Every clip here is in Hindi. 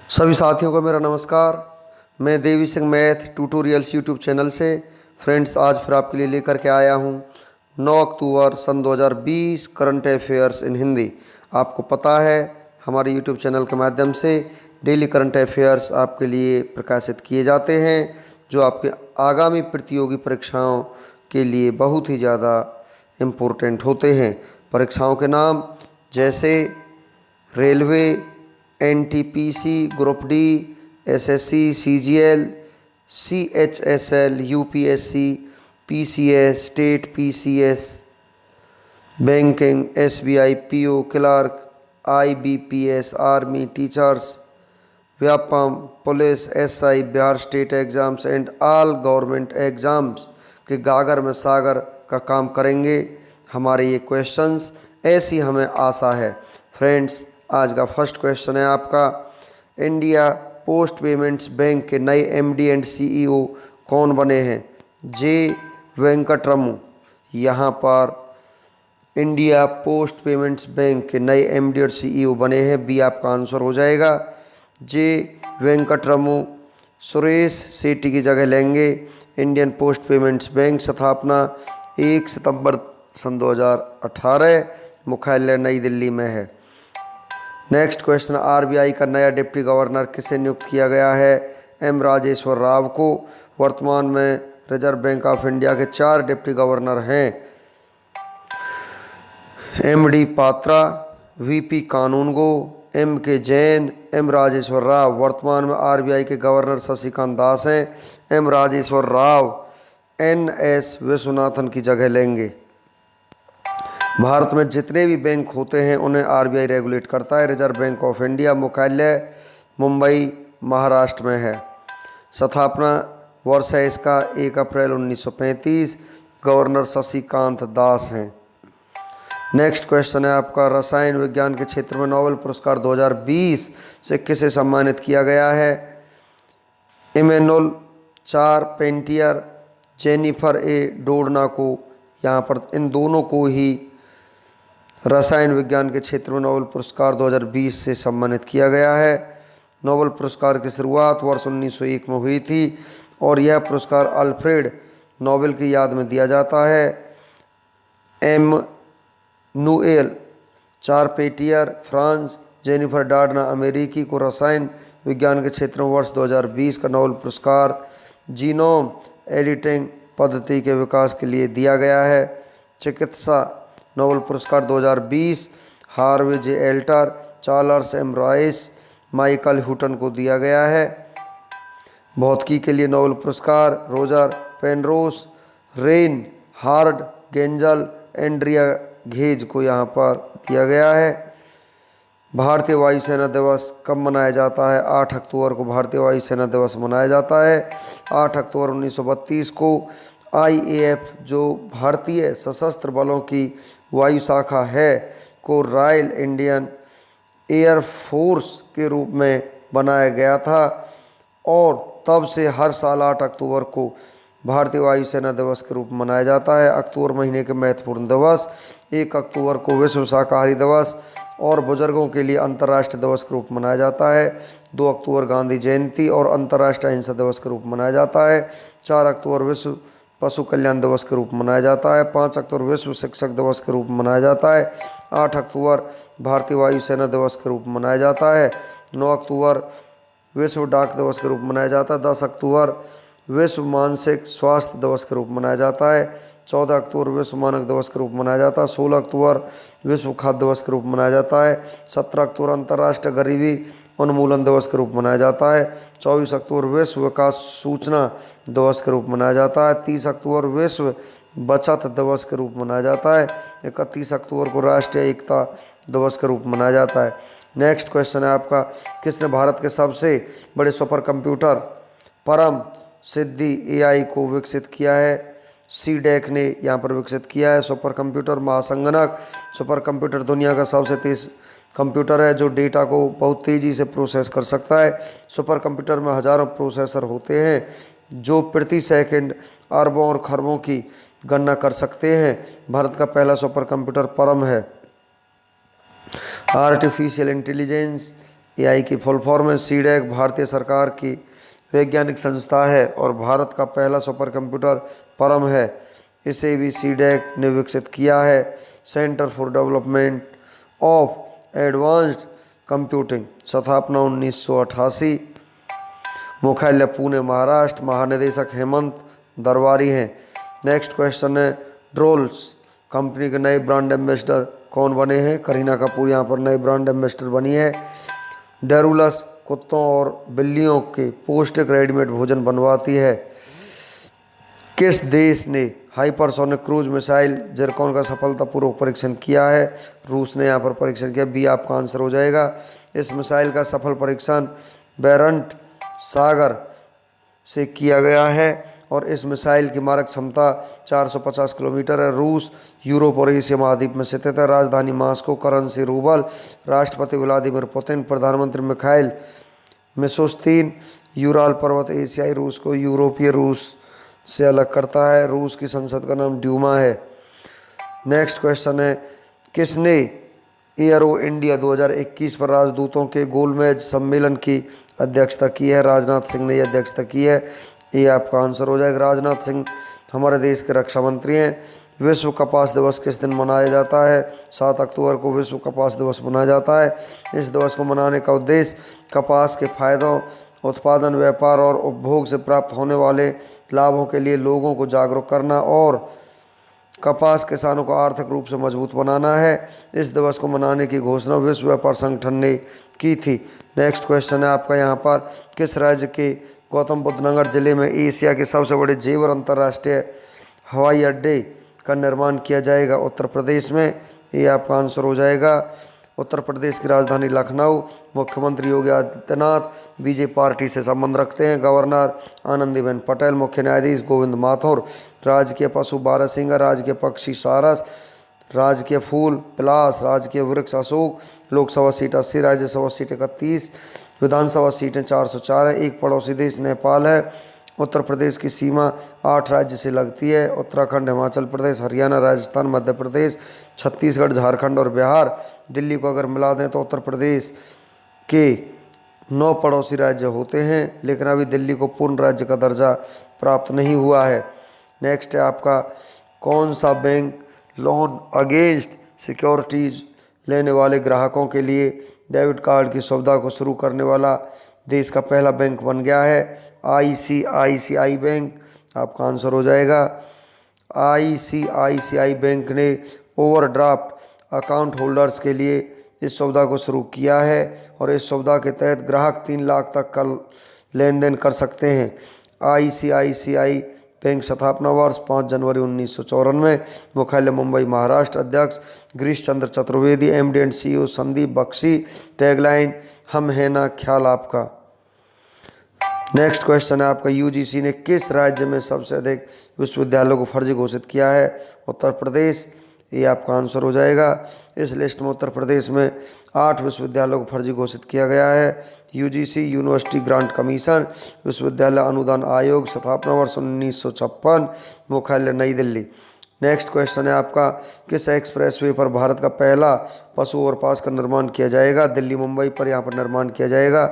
सभी साथियों को मेरा नमस्कार। मैं Devi Singh math tutorials YouTube channel से फ्रेंड्स आज फिर आपके लिए लेकर के आया हूं 9 अक्टूबर सन 2020 करंट अफेयर्स इन हिंदी। आपको पता है हमारे यूट्यूब चैनल के माध्यम से डेली करंट अफेयर्स आपके लिए प्रकाशित किए जाते हैं जो आपके आगामी प्रतियोगी परीक्षाओं के लिए बहुत ही ज़्यादा इम्पोर्टेंट होते हैं। परीक्षाओं के नाम जैसे railway, NTPC, group D, SSC, CGL, CHSL, UPSC, PCS, state PCS, banking, SBI, PO, clerk, IBPS, army, teachers, Vyapam, police, SI, Bihar state exams and all government exams के गागर में सागर का काम करेंगे हमारे ये क्वेश्चंस, ऐसी हमें आशा है। फ्रेंड्स आज का फर्स्ट क्वेश्चन है आपका, इंडिया पोस्ट पेमेंट्स बैंक के नए एमडी एंड सीईओ कौन बने हैं? जे वेंकटरमू यहाँ पर इंडिया पोस्ट पेमेंट्स बैंक के नए एमडी और सीईओ बने हैं। बी आपका आंसर हो जाएगा। जे वेंकटरमू सुरेश सेठी की जगह लेंगे। इंडियन पोस्ट पेमेंट्स बैंक स्थापना 1 सितंबर सन 2018, मुख्यालय नई दिल्ली में है। नेक्स्ट क्वेश्चन, आरबीआई का नया डिप्टी गवर्नर किसे नियुक्त किया गया है? एम राजेश्वर राव को। वर्तमान में रिजर्व बैंक ऑफ इंडिया के 4 डिप्टी गवर्नर हैं, एमडी पात्रा, वीपी कानूनगो, एम के जैन, एम राजेश्वर राव। वर्तमान में आरबीआई के गवर्नर शशिकांत दास हैं। एम राजेश्वर राव एनएस विश्वनाथन की जगह लेंगे। भारत में जितने भी बैंक होते हैं उन्हें आरबीआई रेगुलेट करता है। रिजर्व बैंक ऑफ इंडिया मुख्यालय मुंबई महाराष्ट्र में है। स्थापना वर्ष है इसका 1 अप्रैल 1935। गवर्नर शशिकांत दास हैं। नेक्स्ट क्वेश्चन है आपका, रसायन विज्ञान के क्षेत्र में नोबेल पुरस्कार 2020 से किसे सम्मानित किया गया है? इमैनुअल चारपेंटियर, जेनिफर ए डोडना को। यहाँ पर इन दोनों को ही रसायन विज्ञान के क्षेत्र में नोबेल पुरस्कार 2020 से सम्मानित किया गया है। नोबेल पुरस्कार की शुरुआत वर्ष 1901 में हुई थी और यह पुरस्कार अल्फ्रेड नोबेल की याद में दिया जाता है। एमनुएल चारपेटियर फ्रांस, जेनिफर डॉडना अमेरिकी को रसायन विज्ञान के क्षेत्र में वर्ष 2020 का नोबेल पुरस्कार जीनोम एडिटिंग पद्धति के विकास के लिए दिया गया है। चिकित्सा नोबेल पुरस्कार 2020 Harvey J Alter, Charles M Rice, Michael Houghton को दिया गया है। भौतिकी के लिए नोबेल पुरस्कार Roger Penrose, Reinhard Genzel, Andrea Ghez को यहाँ पर दिया गया है। भारतीय वायुसेना दिवस कब मनाया जाता है? 8 अक्टूबर को भारतीय वायुसेना दिवस मनाया जाता है। 8 अक्टूबर 1932 को आईएएफ जो भारतीय सशस्त्र बलों की वायु शाखा है को रॉयल इंडियन एयर फोर्स के रूप में बनाया गया था और तब से हर साल 8 अक्टूबर को भारतीय वायुसेना दिवस के रूप में मनाया जाता है। अक्टूबर महीने के महत्वपूर्ण दिवस, 1 अक्टूबर को विश्व शाकाहारी दिवस और बुजुर्गों के लिए अंतर्राष्ट्रीय दिवस के रूप में मनाया जाता है। 2 अक्टूबर गांधी जयंती और अंतर्राष्ट्रीय अहिंसा दिवस के रूप में मनाया जाता है। 4 अक्टूबर विश्व पशु कल्याण दिवस के रूप में मनाया जाता है। 5 अक्टूबर विश्व शिक्षक दिवस के रूप में मनाया जाता है। 8 अक्टूबर भारतीय वायुसेना दिवस के रूप में मनाया जाता है। 9 अक्टूबर विश्व डाक दिवस के रूप में मनाया जाता है। 10 अक्टूबर विश्व मानसिक स्वास्थ्य दिवस के रूप में मनाया जाता है। 14 अक्टूबर विश्व मानक दिवस के रूप में मनाया जाता है। 16 अक्टूबर विश्व खाद्य दिवस के रूप में मनाया जाता है। 17 अक्टूबर अंतर्राष्ट्रीय गरीबी उन्मूलन दिवस के रूप में मनाया जाता है। 24 अक्टूबर विश्व विकास सूचना दिवस के रूप में मनाया जाता है। 30 अक्टूबर विश्व बचत दिवस के रूप में मनाया जाता है। 31 अक्टूबर को राष्ट्रीय एकता दिवस के रूप में मनाया जाता है। नेक्स्ट क्वेश्चन है आपका, किसने भारत के सबसे बड़े सुपर कंप्यूटर परम सिद्धि एआई को विकसित किया है? सीडेक ने यहाँ पर विकसित किया है। सुपर कंप्यूटर महासंगणक सुपर कंप्यूटर दुनिया का सबसे तेज कंप्यूटर है जो डेटा को बहुत तेज़ी से प्रोसेस कर सकता है। सुपर कंप्यूटर में हजारों प्रोसेसर होते हैं जो प्रति सेकंड अरबों और खरबों की गणना कर सकते हैं। भारत का पहला सुपर कंप्यूटर परम है। आर्टिफिशियल इंटेलिजेंस एआई की फुल फॉर्म है। सीडैक भारतीय सरकार की वैज्ञानिक संस्था है और भारत का पहला सुपर कंप्यूटर परम है। इसे भी सीडैक ने विकसित किया है। Centre for development of advanced computing, स्थापना 1988। मुख्यालय पुणे महाराष्ट्र। महानिदेशक हेमंत दरबारी हैं। नेक्स्ट क्वेश्चन है ड्रोल्स कंपनी के नए ब्रांड एम्बेसडर कौन बने हैं? करीना कपूर यहाँ पर नए ब्रांड एम्बेसडर बनी है। डेरुलस कुत्तों और बिल्लियों के पौष्टिक रेडीमेड भोजन बनवाती है। किस देश ने हाइपरसोनिक क्रूज मिसाइल जिरकॉन का सफलतापूर्वक परीक्षण किया है? रूस ने यहाँ पर परीक्षण किया। बी आपका आंसर हो जाएगा। इस मिसाइल का सफल परीक्षण बेरंट सागर से किया गया है और इस मिसाइल की मारक क्षमता 450 किलोमीटर है। रूस यूरोप और एशिया महाद्वीप में स्थित है। राजधानी मास्को, करेंसी रूबल। राष्ट्रपति व्लादिमीर पुतिन। प्रधानमंत्री मिखाइल मिशोस्तीन। यूराल पर्वत एशियाई रूस को यूरोपीय रूस से अलग करता है। रूस की संसद का नाम ड्यूमा है। नेक्स्ट क्वेश्चन है किसने एयरो इंडिया 2021 पर राजदूतों के गोलमेज सम्मेलन की अध्यक्षता की है? राजनाथ सिंह ने यह अध्यक्षता की है। ये आपका आंसर हो जाएगा। राजनाथ सिंह हमारे देश के रक्षा मंत्री हैं। विश्व कपास दिवस किस दिन मनाया जाता है? 7 अक्टूबर को विश्व कपास दिवस मनाया जाता है। इस दिवस को मनाने का उद्देश्य कपास के फायदों, उत्पादन, व्यापार और उपभोग से प्राप्त होने वाले लाभों के लिए लोगों को जागरूक करना और कपास किसानों को आर्थिक रूप से मजबूत बनाना है। इस दिवस को मनाने की घोषणा विश्व व्यापार संगठन ने की थी। नेक्स्ट क्वेश्चन है आपका यहाँ पर किस राज्य के गौतम बुद्ध नगर जिले में एशिया के सबसे बड़े जेवर अंतर्राष्ट्रीय हवाई अड्डे का निर्माण किया जाएगा? उत्तर प्रदेश में। ये आपका आंसर हो जाएगा। उत्तर प्रदेश की राजधानी लखनऊ। मुख्यमंत्री योगी आदित्यनाथ बीजेपी पार्टी से संबंध रखते हैं। गवर्नर आनंदीबेन पटेल। मुख्य न्यायाधीश गोविंद माथुर। राजकीय पशु बारहसिंगा। राजकीय पक्षी सारस। राजकीय फूल पलाश। राजकीय वृक्ष अशोक। लोकसभा सीट 80, राज्यसभा सीट 31, विधानसभा सीटें 404 है। एक पड़ोसी देश नेपाल है। उत्तर प्रदेश की सीमा 8 राज्य से लगती है। उत्तराखंड, हिमाचल प्रदेश, हरियाणा, राजस्थान, मध्य प्रदेश, छत्तीसगढ़, झारखंड और बिहार। दिल्ली को अगर मिला दें तो उत्तर प्रदेश के 9 पड़ोसी राज्य होते हैं, लेकिन अभी दिल्ली को पूर्ण राज्य का दर्जा प्राप्त नहीं हुआ है। नेक्स्ट है आपका कौन सा बैंक लोन अगेंस्ट सिक्योरिटीज लेने वाले ग्राहकों के लिए डेबिट कार्ड की सुविधा को शुरू करने वाला देश का पहला बैंक बन गया है? आईसीआईसीआई बैंक आपका आंसर हो जाएगा। आईसीआईसीआई बैंक ने ओवरड्राफ्ट अकाउंट होल्डर्स के लिए इस सुविधा को शुरू किया है और इस सुविधा के तहत ग्राहक 3 लाख तक का लेन देन कर सकते हैं। आईसीआईसीआई बैंक स्थापना वर्ष 5 जनवरी 1994। मुख्यालय मुंबई महाराष्ट्र। अध्यक्ष Girish Chandra Chaturvedi. MD and CEO Sandeep Bakhshi. Tagline हम है ना ख्याल आपका। नेक्स्ट क्वेश्चन है आपका यूजीसी ने किस राज्य में सबसे अधिक विश्वविद्यालयों को फर्जी घोषित किया है? उत्तर प्रदेश। ये आपका आंसर हो जाएगा। इस लिस्ट में उत्तर प्रदेश में 8 विश्वविद्यालयों को फर्जी घोषित किया गया है। UGC university grant commission. विश्वविद्यालय अनुदान आयोग। स्थापना वर्ष 1956। मुख्यालय नई दिल्ली। नेक्स्ट क्वेश्चन है आपका किस एक्सप्रेसवे पर भारत का पहला पशु ओवरपास का निर्माण किया जाएगा? दिल्ली मुंबई पर यहाँ पर निर्माण किया जाएगा।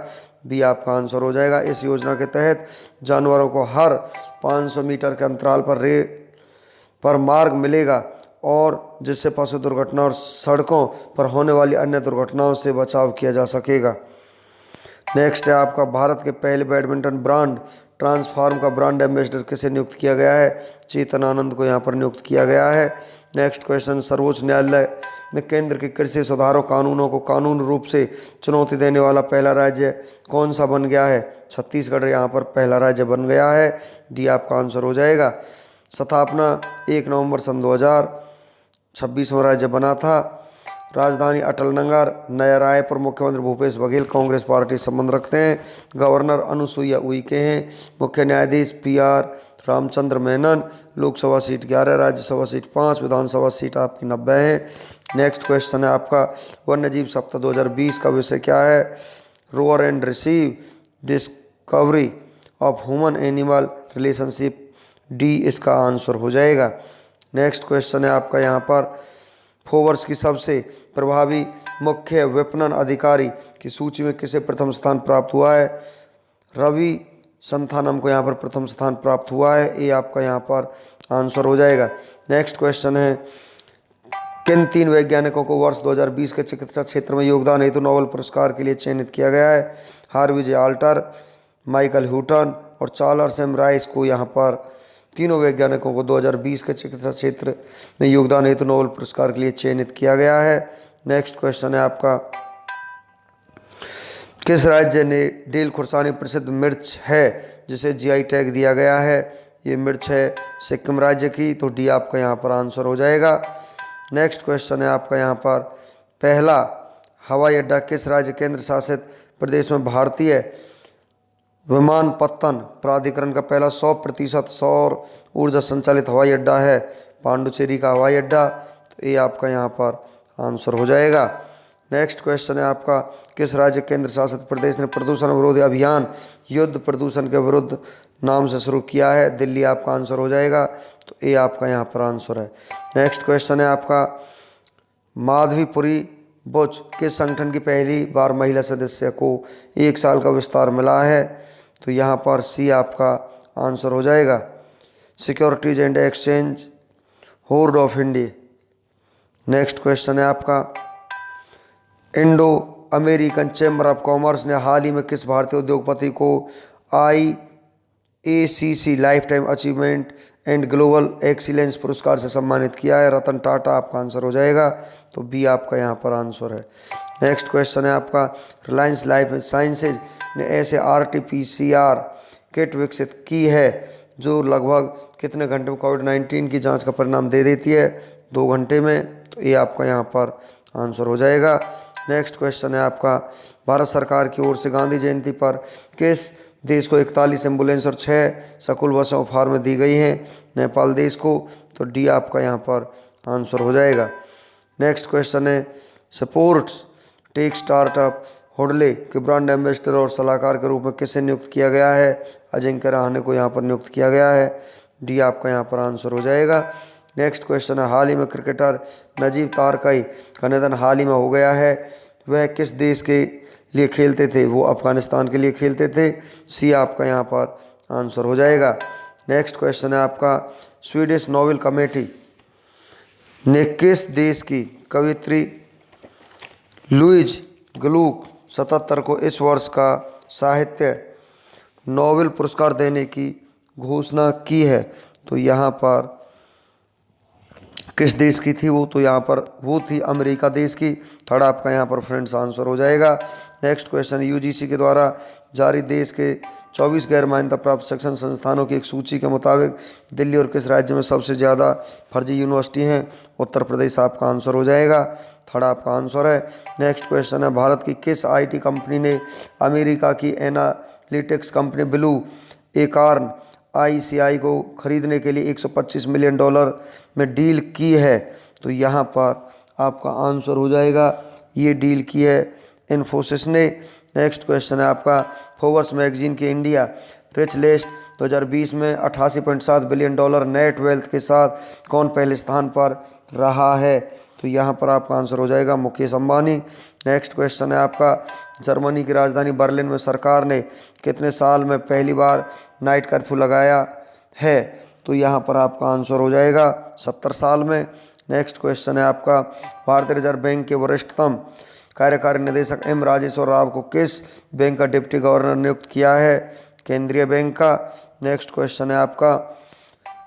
बी आपका आंसर हो जाएगा। इस योजना के तहत जानवरों को हर 500 मीटर के अंतराल पर मार्ग मिलेगा और जिससे पशु दुर्घटना और सड़कों पर होने वाली अन्य दुर्घटनाओं से बचाव किया जा सकेगा। नेक्स्ट है आपका भारत के पहले बैडमिंटन ब्रांड ट्रांसफॉर्म का ब्रांड एम्बेसडर किसे नियुक्त किया गया है? चेतन आनंद को यहाँ पर नियुक्त किया गया है। नेक्स्ट क्वेश्चन सर्वोच्च न्यायालय में केंद्र के कृषि सुधारों कानूनों को कानून रूप से चुनौती देने वाला पहला राज्य कौन सा बन गया है? छत्तीसगढ़ यहाँ पर पहला राज्य बन गया है। डी आपका आंसर हो जाएगा। स्थापना 1 नवंबर सन 2026वां राज्य बना था। राजधानी अटल नगर। नया रायपुर। मुख्यमंत्री भूपेश बघेल कांग्रेस पार्टी से संबंध रखते हैं। गवर्नर अनुसुईया उइके हैं। मुख्य न्यायाधीश PR Ramchandra Menon. Lok Sabha seat 11, Rajya Sabha seat 5, विधानसभा सीट आपकी 90 है। नेक्स्ट क्वेश्चन है आपका वन्यजीव सप्ताह 2020 का विषय क्या है? Row or and receive discovery of human animal relationship. D इसका आंसर हो जाएगा। नेक्स्ट क्वेश्चन है आपका यहाँ पर फोर्ब्स की सबसे प्रभावी मुख्य विपणन अधिकारी की सूची में किसे प्रथम स्थान प्राप्त हुआ है? रवि संथानम को यहाँ पर प्रथम स्थान प्राप्त हुआ है। ये आपका यहाँ पर आंसर हो जाएगा। नेक्स्ट क्वेश्चन है, किन 3 वैज्ञानिकों को वर्ष 2020 के चिकित्सा क्षेत्र में योगदान हेतु नोबेल पुरस्कार के लिए चयनित किया गया है? हार्वी जे आल्टर, माइकल ह्यूटन और चार्ल्स एम राइस को यहाँ पर तीनों वैज्ञानिकों को 2020 के चिकित्सा क्षेत्र में योगदान हेतु नोबेल पुरस्कार के लिए चयनित किया गया है। नेक्स्ट क्वेश्चन है आपका, किस राज्य ने डेल खुर्सानी प्रसिद्ध मिर्च है जिसे जीआई टैग दिया गया है? ये मिर्च है सिक्किम राज्य की, तो डी आपका यहाँ पर आंसर हो जाएगा। नेक्स्ट क्वेश्चन है आपका यहाँ पर, पहला हवाई अड्डा किस राज्य केंद्र शासित प्रदेश में भारतीय विमानपत्तन प्राधिकरण का पहला 100% सौर ऊर्जा संचालित हवाई अड्डा है? पांडुचेरी का हवाई अड्डा, तो ये आपका यहाँ पर आंसर हो जाएगा। नेक्स्ट क्वेश्चन है आपका, किस राज्य केंद्र शासित प्रदेश ने प्रदूषण विरोधी अभियान युद्ध प्रदूषण के विरुद्ध नाम से शुरू किया है? दिल्ली आपका आंसर हो जाएगा, तो ये आपका यहाँ पर आंसर है। नेक्स्ट क्वेश्चन है आपका, माधवीपुरी बुच किस संगठन की पहली बार महिला सदस्य को 1 साल का विस्तार मिला है? तो यहाँ पर सी आपका आंसर हो जाएगा, securities and exchange board of India. Next question है आपका, Indo American chamber of commerce ने हाल ही में किस भारतीय उद्योगपति को IACC life time achievement and global excellence पुरस्कार से सम्मानित किया है? रतन टाटा आपका आंसर हो जाएगा, तो बी आपका यहाँ पर आंसर है। नेक्स्ट क्वेश्चन है आपका, रिलायंस लाइफ साइंसेज ने ऐसे RT-PCR किट विकसित की है जो लगभग कितने घंटे में कोविड-19 की जांच का परिणाम दे देती है? 2 घंटे में, तो ये आपका यहाँ पर आंसर हो जाएगा। नेक्स्ट क्वेश्चन है आपका, भारत सरकार की ओर से गांधी जयंती पर किस देश को 41 एम्बुलेंस और 6 स्कूल बसें उपहार में दी गई हैं? नेपाल देश को, तो डी आपका यहाँ पर आंसर हो जाएगा। नेक्स्ट क्वेश्चन है, स्पोर्ट्स टेक स्टार्टअप हुडले के ब्रांड एम्बेसडर और सलाहकार के रूप में किसे नियुक्त किया गया है? अजिंक्य रहाणे को यहाँ पर नियुक्त किया गया है, डी आपका यहाँ पर आंसर हो जाएगा। नेक्स्ट क्वेश्चन है, हाल ही में क्रिकेटर नजीब तारकाई का निधन हाल ही में हो गया है, वह किस देश के लिए खेलते थे? वो अफगानिस्तान के लिए खेलते थे, सी आपका यहाँ पर आंसर हो जाएगा। नेक्स्ट क्वेश्चन है आपका, स्वीडिश नोबेल कमेटी ने किस देश की कवियत्री लुइज ग्लूक 77 को इस वर्ष का साहित्य नोबेल पुरस्कार देने की घोषणा की है? तो यहाँ पर किस देश की थी वो? तो यहाँ पर वो थी अमेरिका देश की। थर्ड आपका यहाँ पर फ्रेंड्स आंसर हो जाएगा। नेक्स्ट क्वेश्चन, यूजीसी के द्वारा जारी देश के 24 गैर मान्यता प्राप्त शिक्षण संस्थानों की एक सूची के मुताबिक दिल्ली और किस राज्य में सबसे ज़्यादा फर्जी यूनिवर्सिटी हैं? उत्तर प्रदेश आपका आंसर हो जाएगा, थर्ड आपका आंसर है। नेक्स्ट क्वेश्चन है, भारत की किस आईटी कंपनी ने अमेरिका की एनालिटिक्स कंपनी ब्लू एकार्न ICI को खरीदने के लिए $125 मिलियन में डील की है? तो यहाँ पर आपका आंसर हो जाएगा, ये डील की है इन्फोसिस ने। नेक्स्ट क्वेश्चन है आपका, फोर्ब्स मैगजीन की इंडिया रिच लिस्ट 2020 में $88.7 बिलियन नेट वेल्थ के साथ कौन पहले स्थान पर रहा है? तो यहाँ पर आपका आंसर हो जाएगा मुकेश अंबानी। नेक्स्ट क्वेश्चन है आपका, जर्मनी की राजधानी बर्लिन में सरकार ने कितने साल में पहली बार नाइट कर्फ्यू लगाया है? तो यहाँ पर आपका आंसर हो जाएगा 70 साल में। नेक्स्ट क्वेश्चन है आपका, भारतीय रिजर्व बैंक के वरिष्ठतम कार्यकारी निदेशक M राजेश्वर राव को किस बैंक का डिप्टी गवर्नर नियुक्त किया है? केंद्रीय बैंक का। नेक्स्ट क्वेश्चन है आपका,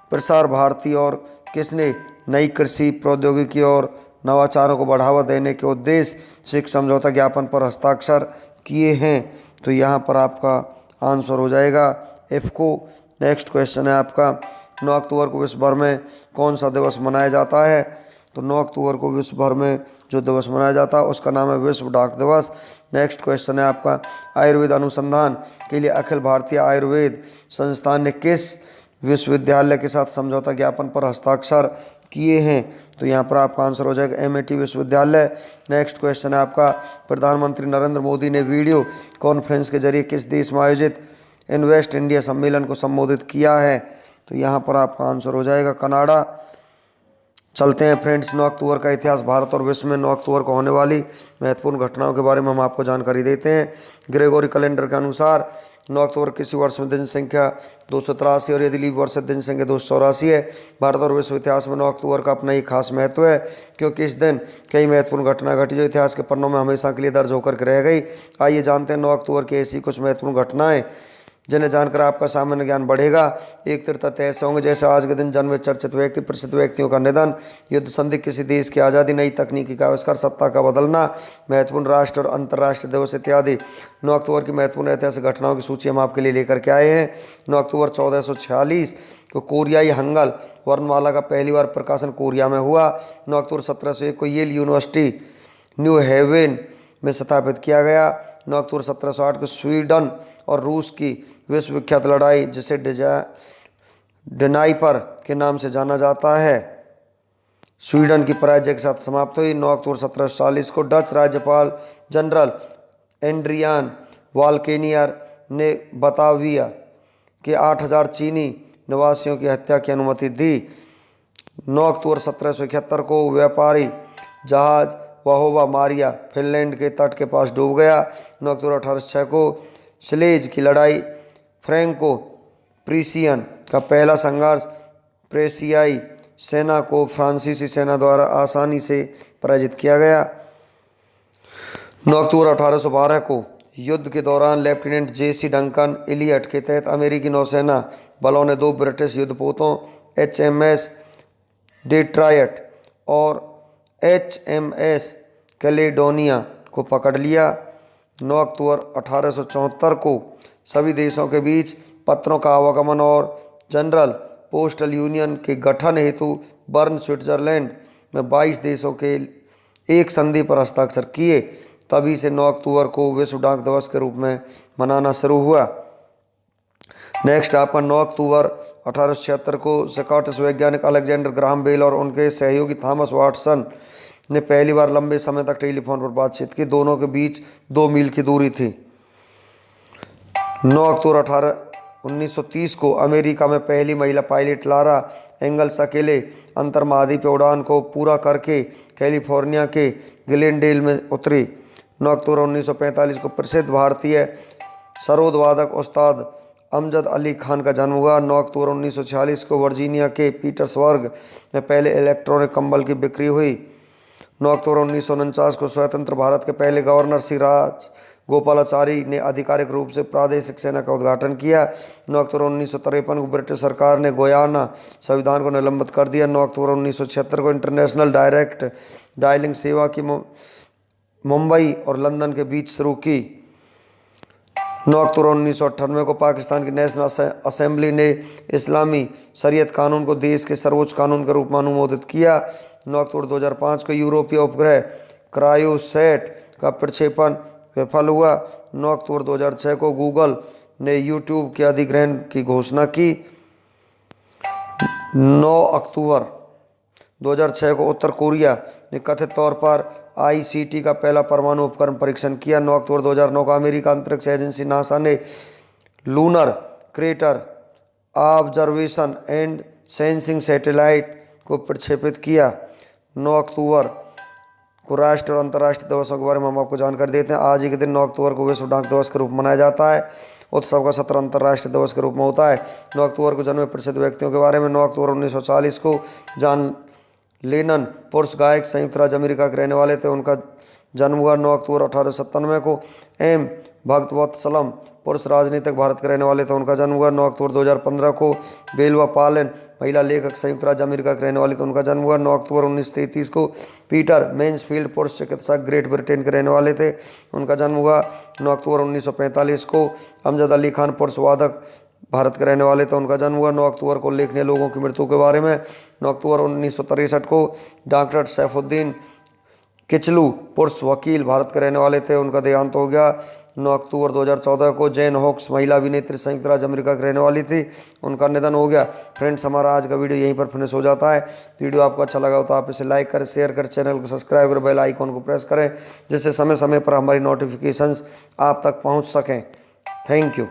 प्रसार भारती और किसने नई कृषि प्रौद्योगिकी और नवाचारों को बढ़ावा देने के उद्देश्य से एक समझौता ज्ञापन पर हस्ताक्षर किए हैं? तो यहाँ पर आपका आंसर हो जाएगा इफ़को। नेक्स्ट क्वेश्चन है आपका, 9 अक्टूबर को विश्व भर में कौन सा दिवस मनाया जाता है? तो 9 अक्टूबर को विश्व भर में जो दिवस मनाया जाता है उसका नाम है विश्व डाक दिवस। नेक्स्ट क्वेश्चन है आपका, आयुर्वेद अनुसंधान के लिए अखिल भारतीय आयुर्वेद संस्थान ने किस विश्वविद्यालय के साथ समझौता ज्ञापन पर हस्ताक्षर किए हैं? तो यहाँ पर आपका आंसर हो जाएगा MIT विश्वविद्यालय। नेक्स्ट क्वेश्चन है आपका, प्रधानमंत्री नरेंद्र मोदी ने वीडियो कॉन्फ्रेंस के जरिए किस देश में आयोजित इन्वेस्ट इंडिया सम्मेलन को संबोधित किया है? तो यहाँ पर आपका आंसर हो जाएगा कनाडा। चलते हैं फ्रेंड्स 9 अक्टूबर का इतिहास। भारत और विश्व में 9 अक्टूबर को होने वाली महत्वपूर्ण घटनाओं के बारे में हम आपको जानकारी देते हैं। ग्रेगोरी कैलेंडर के अनुसार 9 अक्टूबर किसी वर्ष में दिन संख्या 283 और यदि लीप वर्ष दिन संख्या 284 है। भारत और विश्व इतिहास में 9 अक्टूबर का अपना ही खास महत्व है, क्योंकि इस दिन कई महत्वपूर्ण घटना घटी जो इतिहास के पन्नों में हमेशा के लिए दर्ज होकर के रह गई। आइए जानते हैं 9 अक्टूबर की ऐसी कुछ महत्वपूर्ण घटनाएं जिन्हें जानकर आपका सामान्य ज्ञान बढ़ेगा। एक तथ्य ऐसे होंगे जैसे आज के दिन जन्मे चर्चित व्यक्ति, प्रसिद्ध व्यक्तियों का निधन, युद्ध संधि, किसी देश की आज़ादी, नई तकनीकी का आविष्कार, सत्ता का बदलना, महत्वपूर्ण राष्ट्र और अंतर्राष्ट्रीय दिवस इत्यादि। 9 अक्टूबर की महत्वपूर्ण ऐतिहासिक घटनाओं की सूची हम आपके लिए लेकर के आए हैं। 9 अक्टूबर 1446 को कोरियाई हंगल वर्णमाला का पहली बार प्रकाशन कोरिया में हुआ। 9 अक्टूबर 1701 को येल यूनिवर्सिटी न्यू हेवन में स्थापित किया गया। 9 अक्टूबर 1708 को स्वीडन और रूस की विश्वविख्यात लड़ाई, जिसे डेनाइपर के नाम से जाना जाता है, स्वीडन की पराजय के साथ समाप्त हुई। 9 अक्टूबर 1740 को डच राज्यपाल जनरल एंड्रियान वाल्केनियर ने बताविया के 8000 चीनी निवासियों की हत्या की अनुमति दी। 9 अक्टूबर 1771 को व्यापारी जहाज वहोवा मारिया फिनलैंड के तट के पास डूब गया। 9 अक्टूबर 1806 को स्लेज की लड़ाई, फ्रैंको प्रीसियन का पहला संघर्ष, प्रेसियाई सेना को फ्रांसीसी सेना द्वारा आसानी से पराजित किया गया। 9 अक्टूबर 1812 को युद्ध के दौरान लेफ्टिनेंट जेसी डंकन इलियट के तहत अमेरिकी नौसेना बलों ने 2 ब्रिटिश युद्धपोतों HMS डेट्रायट और HMS कैलेडोनिया को पकड़ लिया। 9 अक्टूबर 1874 को सभी देशों के बीच पत्रों का आवागमन और जनरल पोस्टल यूनियन के गठन हेतु बर्न स्विट्जरलैंड में 22 देशों के एक संधि पर हस्ताक्षर किए। तभी से 9 अक्टूबर को विश्व डाक दिवस के रूप में मनाना शुरू हुआ। नेक्स्ट आपका 9 अक्टूबर 1876 को स्कॉटिश वैज्ञानिक अलेक्जेंडर ग्राहम बेल और उनके सहयोगी थॉमस वाटसन ने पहली बार लंबे समय तक टेलीफोन पर बातचीत की। दोनों के बीच 2 मील की दूरी थी। 9 अक्टूबर 1930 को अमेरिका में पहली महिला पायलट लारा एंगल्स अकेले अंतर्महाद्वीपीय उड़ान को पूरा करके कैलिफोर्निया के ग्लेनडेल में उतरी। 9 अक्टूबर 1945 को प्रसिद्ध भारतीय सरोद वादक उस्ताद अमजद अली खान का जन्म हुआ। 9 अक्टूबर 1946 को वर्जीनिया के पीटर्सबर्ग में पहले इलेक्ट्रॉनिक कंबल की बिक्री हुई। 9 अक्टूबर 1949 को स्वतंत्र भारत के पहले गवर्नर श्री राज गोपालाचारी ने आधिकारिक रूप से प्रादेशिक सेना का उद्घाटन किया। 9 अक्टूबर 1953 को ब्रिटिश सरकार ने गोयाना संविधान को निलंबित कर दिया। 9 अक्टूबर 1976 को इंटरनेशनल डायरेक्ट डायलिंग सेवा की मुंबई और लंदन के बीच शुरू की। 9 अक्टूबर 1998 को पाकिस्तान की नेशनल असेंबली ने इस्लामी शरीयत कानून को देश के सर्वोच्च कानून के रूप में अनुमोदित किया। 9 अक्टूबर 2005 को यूरोपीय उपग्रह क्रायोसैट का प्रक्षेपण विफल हुआ। 9 अक्टूबर 2006 को गूगल ने यूट्यूब के अधिग्रहण की घोषणा की। 9 अक्टूबर 2006 को उत्तर कोरिया ने कथित तौर पर ICT का पहला परमाणु उपकरण परीक्षण किया। 9 अक्टूबर 2009 को अमेरिका अंतरिक्ष एजेंसी नासा ने lunar crater observation and sensing satellite को प्रक्षेपित किया। 9 अक्टूबर को राष्ट्रीय और अंतर्राष्ट्रीय दिवसों के बारे में हम आपको जानकारी देते हैं। आज ही के दिन 9 अक्टूबर को विश्व डाक दिवस के रूप में मनाया जाता है। उत्सव का सत्र अंतर्राष्ट्रीय दिवस के रूप में होता है। 9 अक्टूबर को जन्मे प्रसिद्ध व्यक्तियों के बारे में 9 अक्टूबर 1940 को जॉन लेनन पुरुष गायक संयुक्त राज्य अमेरिका के रहने वाले थे, उनका जन्म हुआ। 9 अक्टूबर 1897 को एम भक्तवत्सलम पुरुष राजनीतिक भारत के रहने वाले थे, उनका जन्म हुआ। 9 अक्टूबर 2015 को बेलवा पालन महिला लेखक संयुक्त राज्य अमेरिका के रहने वाले थे, उनका जन्म हुआ। 9 अक्टूबर 1933 को पीटर मेन्सफील्ड पुरुष चिकित्सक ग्रेट ब्रिटेन के रहने वाले थे, उनका जन्म हुआ। 9 अक्टूबर 1945 को अमजद अली खान पुरुष वादक भारत के रहने वाले थे, उनका जन्म हुआ। 9 अक्टूबर को उल्लेखनीय लोगों की मृत्यु के बारे में 9 अक्टूबर 1963 को डॉक्टर सैफुद्दीन किचलू पुरुष वकील भारत के रहने वाले थे, उनका देहांत हो गया। 9 अक्टूबर 2014 को जैन हॉक्स महिला अभिनेत्री संयुक्त राज्य अमेरिका के रहने वाली थी, उनका निधन हो गया। फ्रेंड्स, हमारा आज का वीडियो यहीं पर फिनिश हो जाता है। वीडियो आपको अच्छा लगा हो तो आप इसे लाइक करें, शेयर करें, चैनल को सब्सक्राइब करें, बेल आइकॉन को प्रेस करें, जिससे समय समय पर हमारी नोटिफिकेशंस आप तक पहुंच सकें। Thank you.